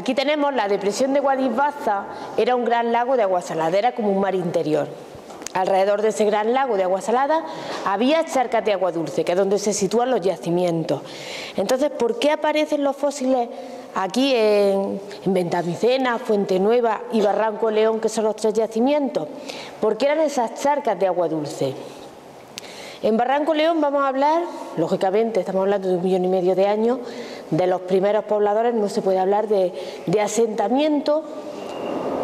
Aquí tenemos la depresión de Guadix-Baza, era un gran lago de agua salada, era como un mar interior. Alrededor de ese gran lago de agua salada había charcas de agua dulce, que es donde se sitúan los yacimientos. Entonces, ¿por qué aparecen los fósiles aquí en Ventamicena, Fuente Nueva y Barranco León, que son los tres yacimientos? Porque eran esas charcas de agua dulce. En Barranco León vamos a hablar, lógicamente estamos hablando de 1,5 millones de años, de los primeros pobladores, no se puede hablar de asentamiento,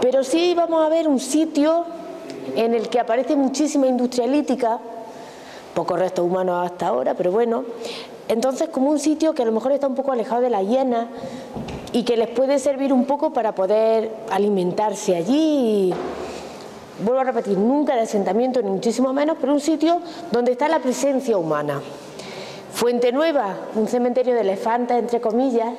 pero sí vamos a ver un sitio en el que aparece muchísima industria lítica, pocos restos humanos hasta ahora, pero bueno, entonces como un sitio que a lo mejor está un poco alejado de las hienas y que les puede servir un poco para poder alimentarse allí. Vuelvo a repetir, nunca de asentamiento ni muchísimo menos, pero un sitio donde está la presencia humana. Fuente Nueva, un cementerio de elefantes, entre comillas.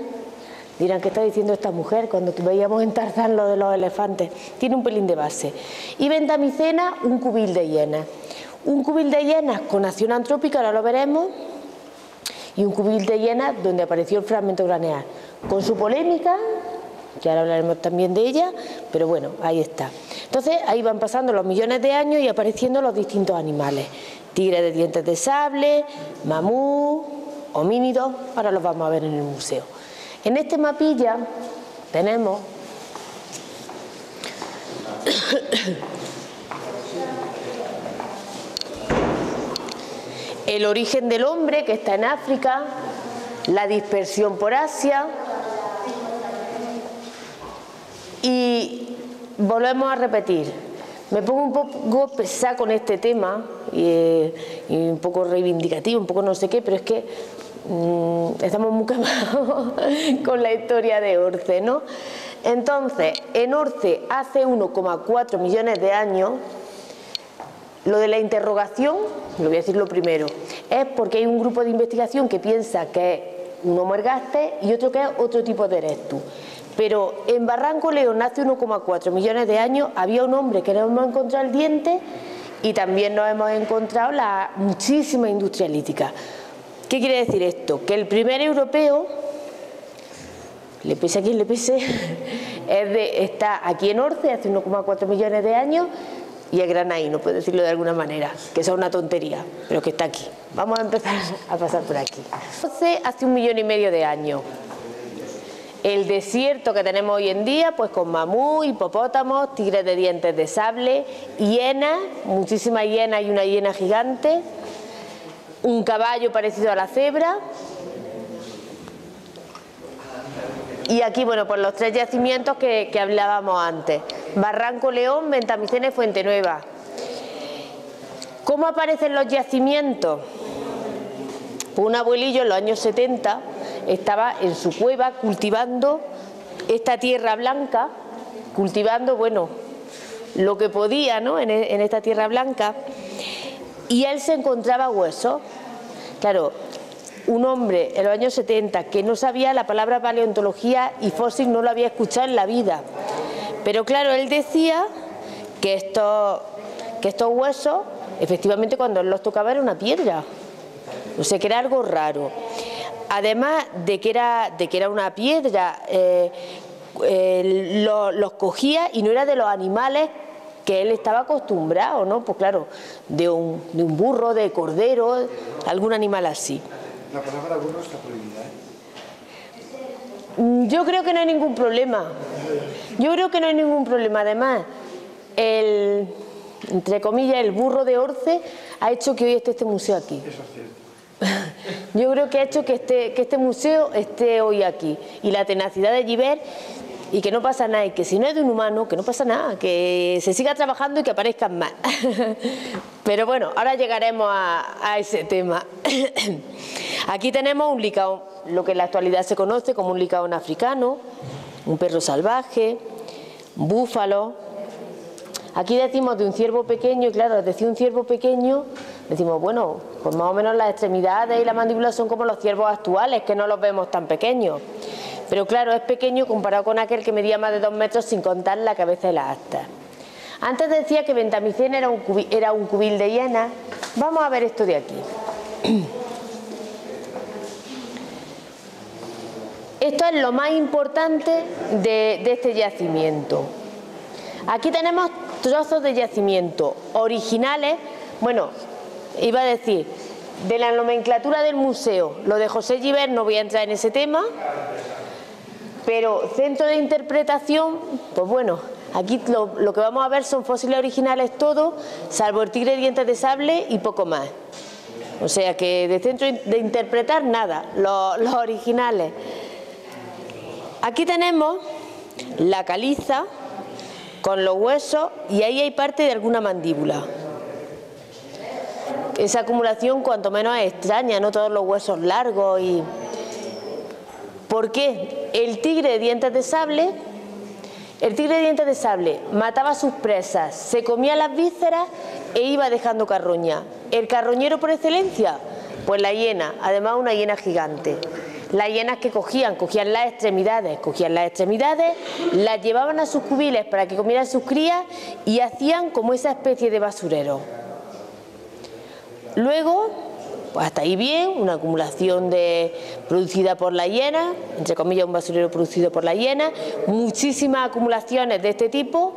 Dirán, ¿qué está diciendo esta mujer cuando veíamos en Tarzán lo de los elefantes? Tiene un pelín de base. Y Ventamicena, un cubil de hienas. Un cubil de hienas con acción antrópica, ahora lo veremos, y un cubil de hienas donde apareció el fragmento craneal. Con su polémica, que ahora hablaremos también de ella, pero bueno, ahí está. Entonces, ahí van pasando los millones de años y apareciendo los distintos animales. Tigre de dientes de sable, mamú, homínidos, ahora los vamos a ver en el museo. En este mapilla tenemos el origen del hombre, que está en África, la dispersión por Asia, y volvemos a repetir. Me pongo un poco pesada con este tema y un poco reivindicativo, un poco no sé qué, pero es que estamos muy quemados con la historia de Orce, ¿no? Entonces, en Orce hace 1,4 millones de años, lo de la interrogación, lo voy a decir lo primero, es porque hay un grupo de investigación que piensa que es un Homo ergaster y otro que es otro tipo de erectus. Pero en Barranco León hace 1,4 millones de años había un hombre que no hemos encontrado el diente y también nos hemos encontrado la muchísima industria lítica. ¿Qué quiere decir esto? Que el primer europeo, le pese a quien le pese, está aquí en Orce hace 1,4 millones de años y es granaíno, puedo decirlo de alguna manera, que es una tontería, pero que está aquí. Vamos a empezar a pasar por aquí. Orce hace 1,5 millones de años. El desierto que tenemos hoy en día, pues con mamú, hipopótamos, tigres de dientes de sable, hienas, muchísimas hienas y una hiena gigante, un caballo parecido a la cebra. Y aquí, bueno, pues los tres yacimientos que hablábamos antes. Barranco León, Ventamicena y Fuente Nueva. ¿Cómo aparecen los yacimientos? Pues un abuelillo en los años 70 estaba en su cueva cultivando esta tierra blanca, cultivando, bueno, lo que podía, ¿no?, en esta tierra blanca, y él se encontraba huesos. Claro, un hombre en los años 70 que no sabía la palabra paleontología y fósil, no lo había escuchado en la vida, pero claro, él decía que estos huesos, efectivamente, cuando él los tocaba era una piedra, o sea que era algo raro. Además de que era una piedra, los cogía y no era de los animales que él estaba acostumbrado, ¿no? Pues claro, de un burro, de cordero, algún animal así. La palabra burro está prohibida, ¿eh? Yo creo que no hay ningún problema. Yo creo que no hay ningún problema. Además, entre comillas, el burro de Orce ha hecho que hoy esté este museo aquí. Eso es cierto. Yo creo que ha hecho que este museo esté hoy aquí. Y la tenacidad de Gibert, y que no pasa nada, y que si no es de un humano, que no pasa nada, que se siga trabajando y que aparezcan más. Pero bueno, ahora llegaremos a ese tema. Aquí tenemos un licaón, lo que en la actualidad se conoce como un licaón africano, un perro salvaje, búfalo. Aquí decimos de un ciervo pequeño, y claro, decir un ciervo pequeño, decimos, bueno, pues más o menos las extremidades y la mandíbula son como los ciervos actuales, que no los vemos tan pequeños. Pero claro, es pequeño comparado con aquel que medía más de 2 metros sin contar la cabeza y las astas. Antes decía que Ventamicena era un cubil de hienas. Vamos a ver esto de aquí. Esto es lo más importante de este yacimiento. Aquí tenemos trozos de yacimiento originales, bueno, iba a decir, de la nomenclatura del museo. Lo de José Gibert no voy a entrar en ese tema, pero centro de interpretación, pues bueno, aquí lo que vamos a ver son fósiles originales todos, salvo el tigre de dientes de sable y poco más. O sea que de centro de interpretar nada, los originales. Aquí tenemos la caliza con los huesos y ahí hay parte de alguna mandíbula. Esa acumulación cuanto menos es extraña, no todos los huesos largos. ¿Por qué? El tigre de dientes de sable mataba a sus presas, se comía las vísceras e iba dejando carroña. ¿El carroñero por excelencia? Pues la hiena, además una hiena gigante. Las hienas que cogían las extremidades, las llevaban a sus cubiles para que comieran sus crías y hacían como esa especie de basurero. Luego, pues hasta ahí bien, una acumulación producida por la hiena, entre comillas un basurero producido por la hiena, muchísimas acumulaciones de este tipo,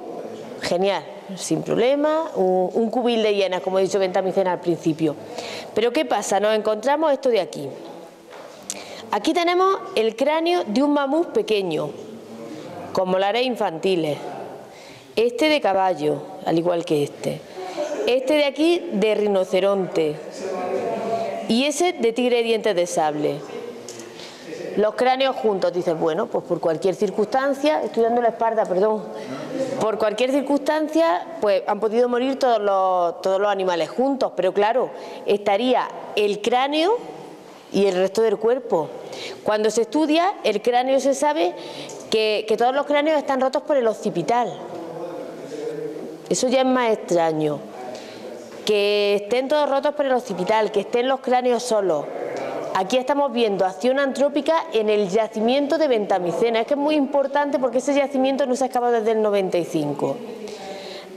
genial, sin problema, un cubil de hienas, como he dicho Ventamicena al principio. Pero ¿qué pasa? Nos encontramos esto de aquí. Aquí tenemos el cráneo de un mamut pequeño, con molares infantiles, este de caballo, al igual que este de aquí de rinoceronte y ese de tigre de dientes de sable. Los cráneos juntos, dices, bueno, pues por cualquier circunstancia, estoy dando la espalda, perdón, por cualquier circunstancia, pues han podido morir todos los animales juntos, pero claro, estaría el cráneo y el resto del cuerpo. Cuando se estudia el cráneo se sabe que todos los cráneos están rotos por el occipital. Eso ya es más extraño. Que estén todos rotos por el occipital, que estén los cráneos solos. Aquí estamos viendo acción antrópica en el yacimiento de Ventamicena. Es que es muy importante porque ese yacimiento no se ha excavado desde el 95.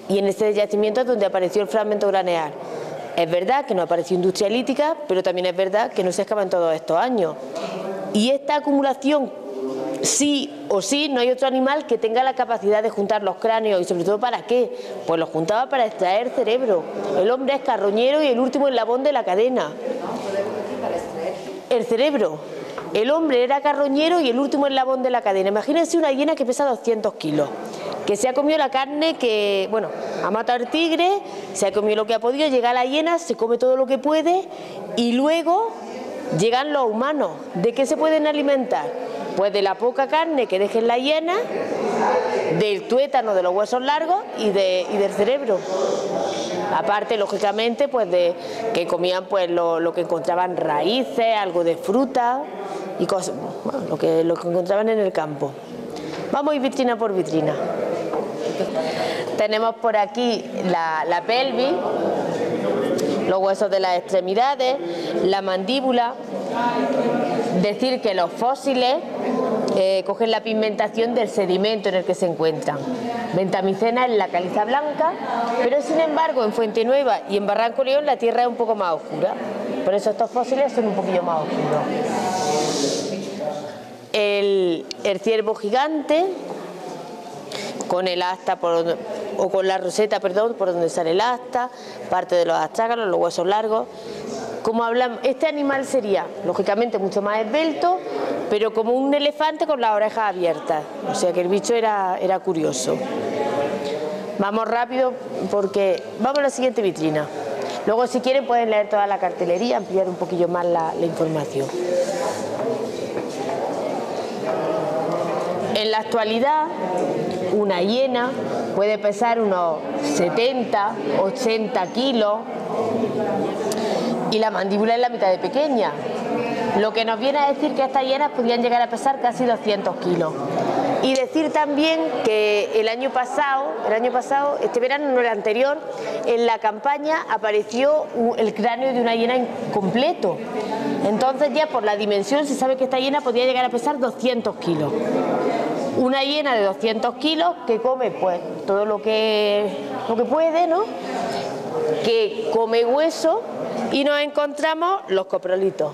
Y en ese yacimiento es donde apareció el fragmento craneal. Es verdad que no apareció industria lítica, pero también es verdad que no se excava en todos estos años. Y esta acumulación, sí o sí, no hay otro animal que tenga la capacidad de juntar los cráneos. Y sobre todo, ¿para qué? Pues los juntaba para extraer cerebro. El hombre es carroñero y el último eslabón de la cadena. El cerebro. El hombre era carroñero y el último eslabón de la cadena. Imagínense una hiena que pesa 200 kilos, que se ha comido la carne, que, bueno, ha matado al tigre, se ha comido lo que ha podido, llega a la hiena, se come todo lo que puede y luego llegan los humanos. ¿De qué se pueden alimentar? Pues de la poca carne que dejen la hiena, del tuétano, de los huesos largos y del cerebro. Aparte, lógicamente, pues de que comían pues lo que encontraban, raíces, algo de fruta y cosas, bueno, lo que encontraban en el campo. Vamos a ir vitrina por vitrina. Tenemos por aquí la pelvis, los huesos de las extremidades, la mandíbula. Decir que los fósiles cogen la pigmentación del sedimento en el que se encuentran. Ventamicena es la caliza blanca, pero sin embargo en Fuente Nueva y en Barranco León la tierra es un poco más oscura. Por eso estos fósiles son un poquillo más oscuros. El ciervo gigante, con el asta o con la roseta, perdón, por donde sale el asta, parte de los astrágalos, los huesos largos. Como hablamos, este animal sería, lógicamente, mucho más esbelto, pero como un elefante con las orejas abiertas. O sea que el bicho era curioso. Vamos rápido porque vamos a la siguiente vitrina. Luego, si quieren, pueden leer toda la cartelería, ampliar un poquillo más la información. En la actualidad, una hiena puede pesar unos 70, 80 kilos y la mandíbula es la mitad de pequeña. Lo que nos viene a decir que estas hienas podían llegar a pesar casi 200 kilos. Y decir también que el año pasado, este verano, no el anterior, en la campaña apareció el cráneo de una hiena incompleto. Entonces ya por la dimensión se sabe que esta hiena podía llegar a pesar 200 kilos. Una hiena de 200 kilos que come pues todo lo que puede, ¿no? Que come hueso y nos encontramos los coprolitos.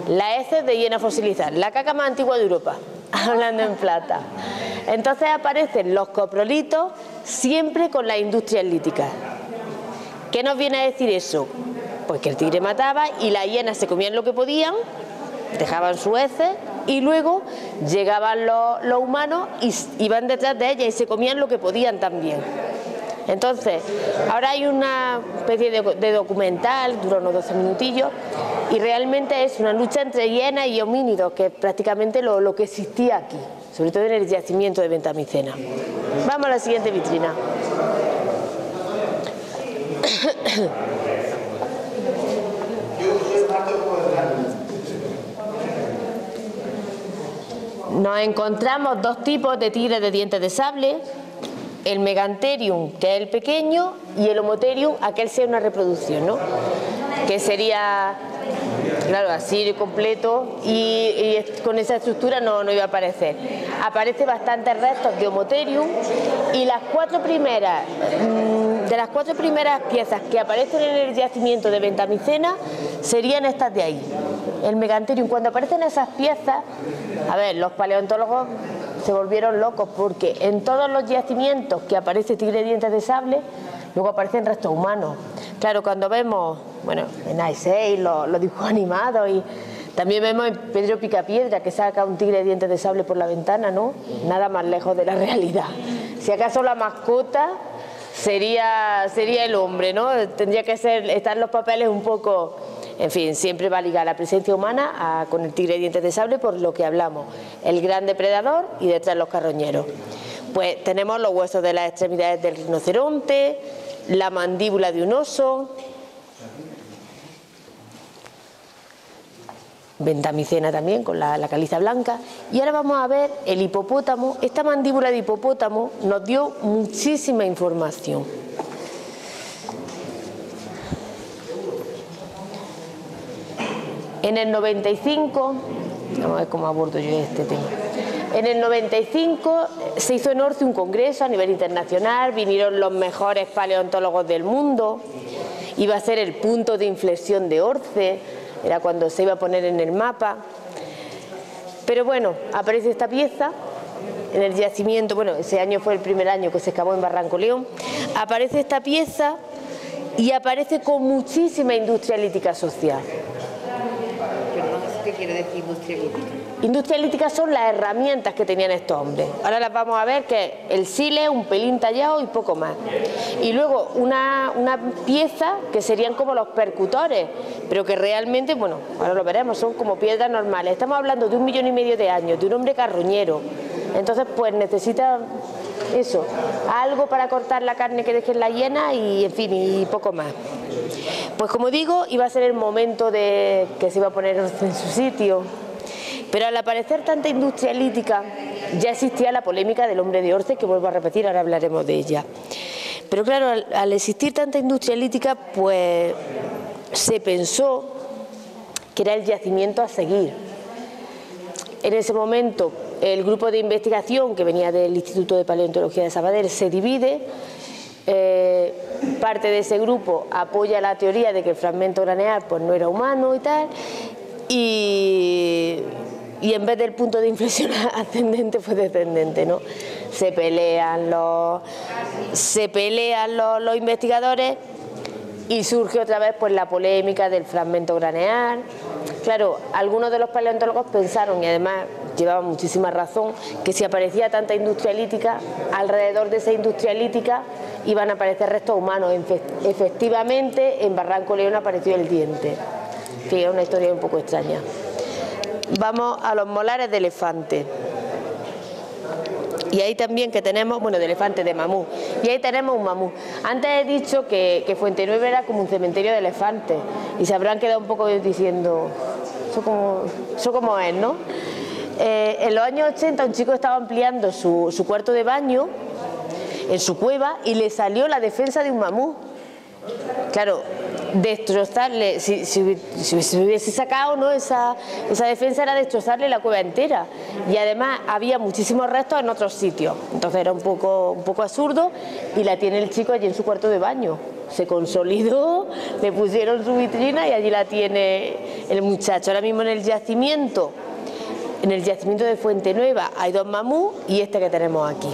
las heces de hiena fosilizar, la caca más antigua de Europa, hablando en plata. Entonces aparecen los coprolitos siempre con las industrias líticas. ¿Qué nos viene a decir eso? Pues que el tigre mataba y las hienas se comían lo que podían, dejaban sus heces y luego llegaban los humanos y iban detrás de ellas y se comían lo que podían también. Entonces, ahora hay una especie de documental, dura unos 12 minutillos, y realmente es una lucha entre hienas y homínidos, que es prácticamente lo que existía aquí, sobre todo en el yacimiento de Ventamicena. Vamos a la siguiente vitrina. Nos encontramos dos tipos de tigres de dientes de sable, el Megantherium, que es el pequeño, y el Homotherium, aquel sea una reproducción, ¿no? Que sería, claro, así completo y con esa estructura no iba a aparecer. Aparece bastantes restos de Homotherium y las cuatro primeras piezas que aparecen en el yacimiento de Ventamicena serían estas de ahí. El Megantherium, cuando aparecen esas piezas, a ver, los paleontólogos se volvieron locos porque en todos los yacimientos que aparece tigre de dientes de sable, luego aparecen restos humanos. Claro, cuando vemos, bueno, en Ice Age, los dibujos animados, y también vemos en Pedro Picapiedra que saca un tigre de dientes de sable por la ventana, ¿no? Nada más lejos de la realidad. Si acaso la mascota sería el hombre, ¿no? Tendría que estar los papeles un poco. En fin, siempre va a ligar la presencia humana con el tigre de dientes de sable, por lo que hablamos. El gran depredador y detrás los carroñeros. Pues tenemos los huesos de las extremidades del rinoceronte, la mandíbula de un oso, Ventamicena también con la caliza blanca. Y ahora vamos a ver el hipopótamo. Esta mandíbula de hipopótamo nos dio muchísima información. En el 95, vamos a ver cómo abordo yo este tema. En el 95 se hizo en Orce un congreso a nivel internacional, vinieron los mejores paleontólogos del mundo, iba a ser el punto de inflexión de Orce, era cuando se iba a poner en el mapa. Pero bueno, aparece esta pieza en el yacimiento, bueno, ese año fue el primer año que se excavó en Barranco León, aparece esta pieza y aparece con muchísima industria lítica social. ¿Qué quiere decir industria lítica? Industria lítica son las herramientas que tenían estos hombres. Ahora las vamos a ver, que es el sile, un pelín tallado y poco más. Y luego una pieza que serían como los percutores, pero que realmente, bueno, ahora lo veremos, son como piedras normales. Estamos hablando de 1,5 millones de años, de un hombre carroñero. Entonces, pues necesita eso, algo para cortar la carne que deje en la hiena y, en fin, y poco más. Pues como digo, iba a ser el momento de que se iba a poner en su sitio, pero al aparecer tanta industria lítica ya existía la polémica del hombre de Orce, que vuelvo a repetir, ahora hablaremos de ella. Pero claro, al existir tanta industria lítica, pues se pensó que era el yacimiento a seguir. En ese momento el grupo de investigación que venía del Instituto de Paleontología de Sabadell se divide. Parte de ese grupo apoya la teoría de que el fragmento craneal pues no era humano y tal, y en vez del punto de inflexión ascendente fue descendente, ¿no? Se pelean los investigadores y surge otra vez pues la polémica del fragmento craneal. Claro, algunos de los paleontólogos pensaron, y además llevaban muchísima razón, que si aparecía tanta industria lítica, alrededor de esa industria lítica iban a aparecer restos humanos. Efectivamente, en Barranco León apareció el diente. Sí, es una historia un poco extraña. Vamos a los molares de elefante. Y ahí también que tenemos, bueno, de elefante, de mamut. Y ahí tenemos un mamut. Antes he dicho que Fuentenueve era como un cementerio de elefantes. Y se habrán quedado un poco diciendo, eso como es, ¿no? En los años 80 un chico estaba ampliando su cuarto de baño en su cueva y le salió la defensa de un mamut. Claro, destrozarle, si se hubiese sacado, ¿no? esa defensa era destrozarle la cueva entera, y además había muchísimos restos en otros sitios, entonces era un poco absurdo, y la tiene el chico allí en su cuarto de baño. se consolidó, le pusieron su vitrina y allí la tiene el muchacho. Ahora mismo en el yacimiento de Fuente Nueva hay 2 mamús y este que tenemos aquí.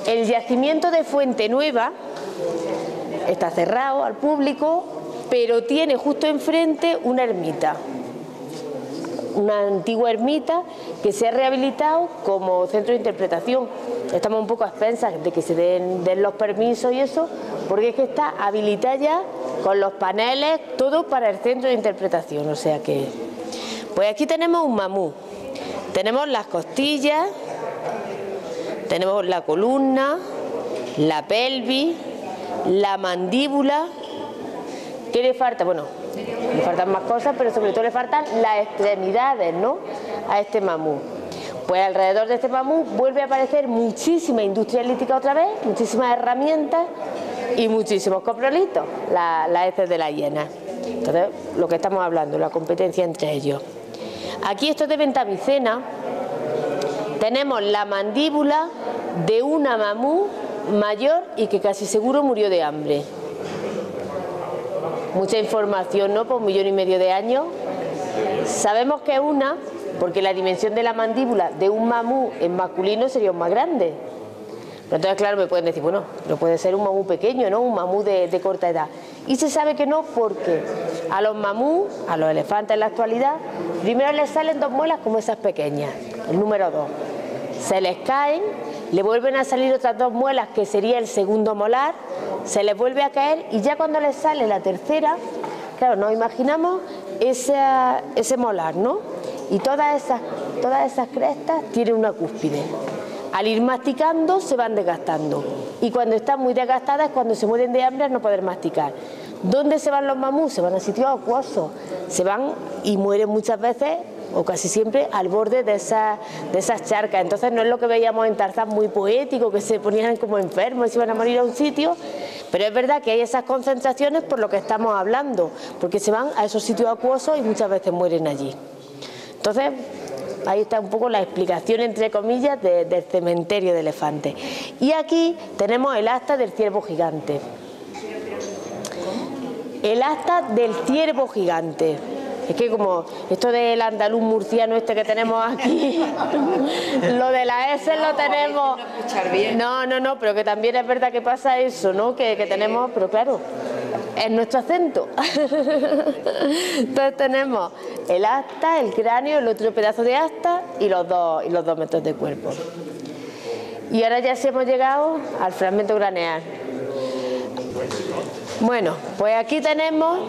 El yacimiento de Fuente Nueva está cerrado al público, pero tiene justo enfrente una ermita, una antigua ermita que se ha rehabilitado como centro de interpretación. Estamos un poco a expensas de que se den los permisos y eso, porque es que está habilitada ya con los paneles, todo para el centro de interpretación. O sea que, pues aquí tenemos un mamú, tenemos las costillas, tenemos la columna, la pelvis, la mandíbula. ¿Qué le falta? Bueno, le faltan más cosas, pero sobre todo le faltan las extremidades, ¿no?, a este mamú. Pues alrededor de este mamú vuelve a aparecer muchísima industria lítica otra vez, muchísimas herramientas y muchísimos coprolitos, las heces de la hiena. Entonces, lo que estamos hablando, la competencia entre ellos. Aquí, esto es de Ventamicena, tenemos la mandíbula de una mamú mayor y que casi seguro murió de hambre. Mucha información, ¿no?, por 1,5 millones de años. Sabemos que es una, porque la dimensión de la mandíbula de un mamú en masculino sería más grande. Pero entonces, claro, me pueden decir, bueno, pero puede ser un mamú pequeño, ¿no?, un mamú de corta edad. Y se sabe que no, porque a los mamús, a los elefantes en la actualidad, primero les salen 2 muelas como esas pequeñas, el número 2. Se les caen, le vuelven a salir otras 2 muelas, que sería el segundo molar, se les vuelve a caer y ya cuando les sale la tercera, claro, nos imaginamos ese molar, ¿no? Y todas esas crestas tienen una cúspide. Al ir masticando se van desgastando y cuando están muy desgastadas es cuando se mueren de hambre al no poder masticar. ¿Dónde se van los mamús? Se van a sitios acuosos, se van y mueren muchas veces o casi siempre al borde de esas charcas. Entonces no es lo que veíamos en Tarzán, muy poético, que se ponían como enfermos y se iban a morir a un sitio, pero es verdad que hay esas concentraciones por lo que estamos hablando, porque se van a esos sitios acuosos y muchas veces mueren allí. Entonces, ahí está un poco la explicación, entre comillas, del cementerio de elefantes. Y aquí tenemos el asta del ciervo gigante. El asta del ciervo gigante. Es que como esto del andaluz murciano este que tenemos aquí, lo de la S lo tenemos. No, pero que también es verdad que pasa eso, ¿no? Que tenemos, pero claro, es nuestro acento. Entonces tenemos el asta, el cráneo, el otro pedazo de asta y los dos metros de cuerpo. Y ahora ya sí hemos llegado al fragmento craneal. Bueno, pues aquí tenemos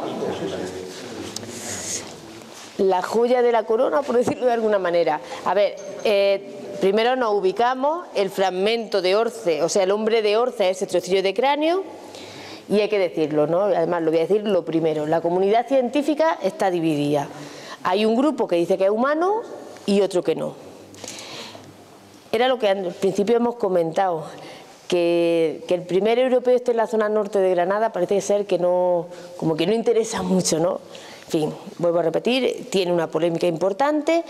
la joya de la corona, por decirlo de alguna manera. A ver, primero nos ubicamos, el fragmento de Orce, o sea, el hombre de Orce es ese trocillo de cráneo, y hay que decirlo, ¿no? Además, lo voy a decir lo primero, la comunidad científica está dividida. Hay un grupo que dice que es humano y otro que no. Era lo que al principio hemos comentado, que el primer europeo esté en la zona norte de Granada parece ser que no, como que no interesa mucho, ¿no? En fin, vuelvo a repetir, tiene una polémica importante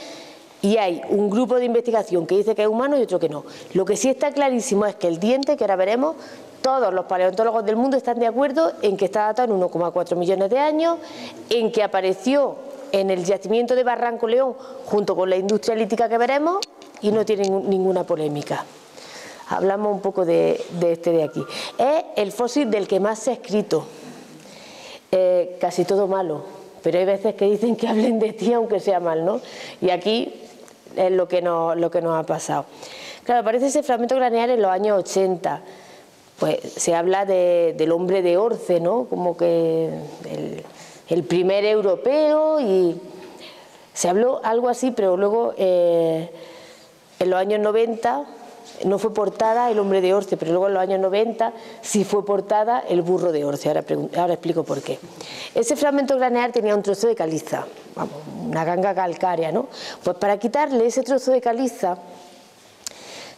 y hay un grupo de investigación que dice que es humano y otro que no. Lo que sí está clarísimo es que el diente, que ahora veremos, todos los paleontólogos del mundo están de acuerdo en que está datado en 1,4 millones de años, en que apareció en el yacimiento de Barranco León junto con la industria lítica que veremos y no tiene ninguna polémica. Hablamos un poco de este de aquí. Es el fósil del que más se ha escrito, casi todo malo, pero hay veces que dicen que hablen de ti aunque sea mal, ¿no? Y aquí es lo que nos ha pasado. Claro, aparece ese fragmento craneal en los años 80, pues se habla del hombre de Orce, ¿no? Como que el primer europeo, y se habló algo así, pero luego en los años 90 no fue portada el hombre de Orce, pero luego en los años 90 sí fue portada el burro de Orce. Ahora explico por qué. Ese fragmento craneal tenía un trozo de caliza, vamos, una ganga calcárea, ¿no? Pues para quitarle ese trozo de caliza,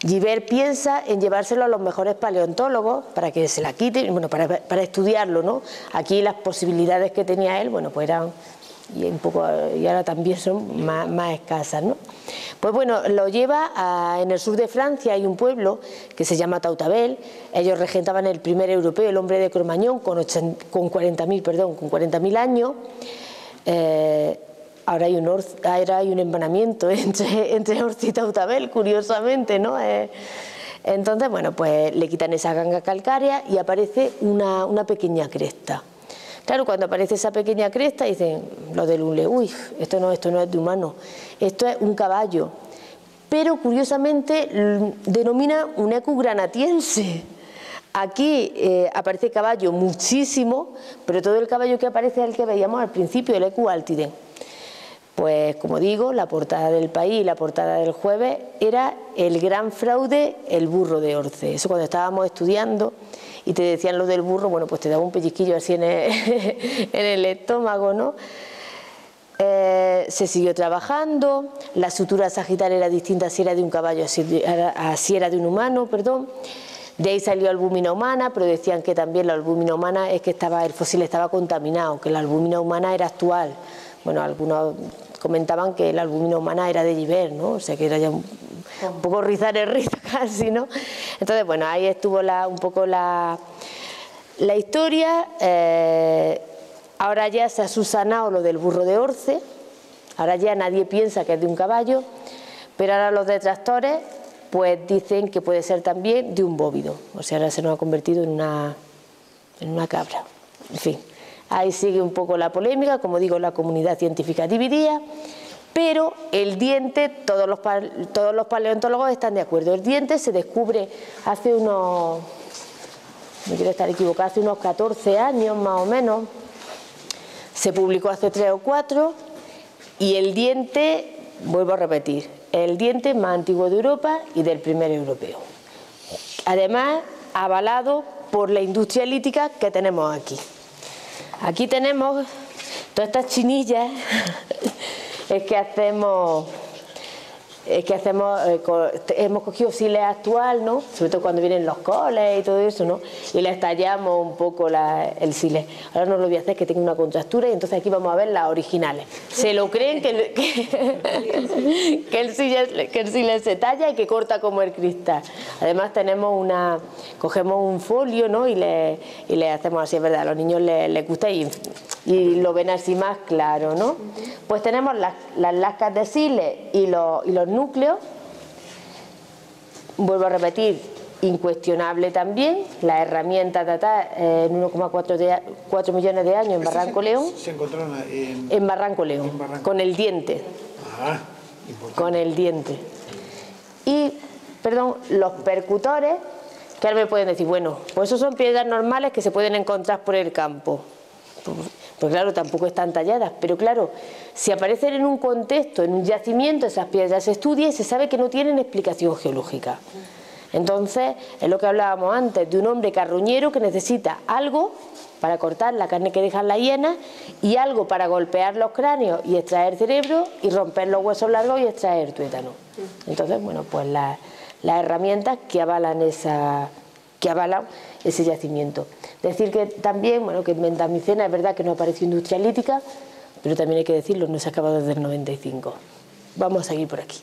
Gibert piensa en llevárselo a los mejores paleontólogos para que se la quiten, bueno, para estudiarlo, ¿no? Aquí las posibilidades que tenía él, bueno, pues eran y ahora también son más escasas, ¿no? Pues bueno, lo lleva en el sur de Francia, hay un pueblo que se llama Tautavel. Ellos regentaban el primer europeo, el hombre de Cro-Magnon, con 40.000 años. Ahora hay un embanamiento entre Orce y Tautavel, curiosamente, ¿no? Entonces, bueno, pues le quitan esa ganga calcárea y aparece una pequeña cresta. Claro, cuando aparece esa pequeña cresta dicen los del Unle, uy, esto no es de humano, esto es un caballo. Pero curiosamente denomina un ecu granatiense. Aquí aparece caballo muchísimo, pero todo el caballo que aparece es el que veíamos al principio, el ecu altide. Pues como digo, la portada del País y la portada del Jueves era el gran fraude, el burro de Orce. Eso cuando estábamos estudiando y te decían lo del burro, bueno, pues te daba un pellizquillo así en el estómago, ¿no? Se siguió trabajando, la sutura sagital era distinta si era de un caballo, si era de un humano, perdón. De ahí salió albúmina humana, pero decían que también la albúmina humana es que el fósil estaba contaminado, que la albúmina humana era actual. Bueno, algunos comentaban que la albúmina humana era de Giver, ¿no? O sea que era ya un poco rizar el rizo casi, ¿no? Entonces, bueno, ahí estuvo un poco la historia. Ahora ya se ha subsanado lo del burro de Orce, ahora ya nadie piensa que es de un caballo, pero ahora los detractores pues dicen que puede ser también de un bóvido, o sea, ahora se nos ha convertido en una cabra, en fin. Ahí sigue un poco la polémica, como digo, la comunidad científica dividida, pero el diente, todos los paleontólogos están de acuerdo. El diente se descubre hace unos, no quiero estar equivocado, hace unos 14 años más o menos, se publicó hace 3 o 4, y el diente, vuelvo a repetir, el diente más antiguo de Europa y del primer europeo. Además, avalado por la industria lítica que tenemos aquí. Aquí tenemos todas estas chinillas, hemos cogido siles actual, ¿no? Sobre todo cuando vienen los coles y todo eso, ¿no? Y les tallamos un poco el siles. Ahora no lo voy a hacer, que tengo una contractura, y entonces aquí vamos a ver las originales. Se lo creen que el siles se talla y que corta como el cristal. Además cogemos un folio, ¿no? Y le hacemos así, es verdad, a los niños les gusta y lo ven así más claro, ¿no? Pues tenemos las lascas de siles y los núcleos. Vuelvo a repetir, incuestionable también, la herramienta data en 1,4 millones de años en Barranco León. Se encontraron en Barranco León, con el diente. Ah, importante. Con el diente. Y, perdón, los percutores, que ahora me pueden decir, bueno, pues esos son piedras normales que se pueden encontrar por el campo. Pues claro, tampoco están talladas, pero claro, si aparecen en un contexto, en un yacimiento, esas piedras se estudian y se sabe que no tienen explicación geológica. Entonces, es lo que hablábamos antes, de un hombre carroñero que necesita algo para cortar la carne que dejan las hienas y algo para golpear los cráneos y extraer cerebro y romper los huesos largos y extraer tuétano. Entonces, bueno, pues las herramientas que avalan ese yacimiento. Decir que también, bueno, que en Ventamicena es verdad que no apareció industria lítica, pero también hay que decirlo, no se ha acabado desde el 95. Vamos a seguir por aquí.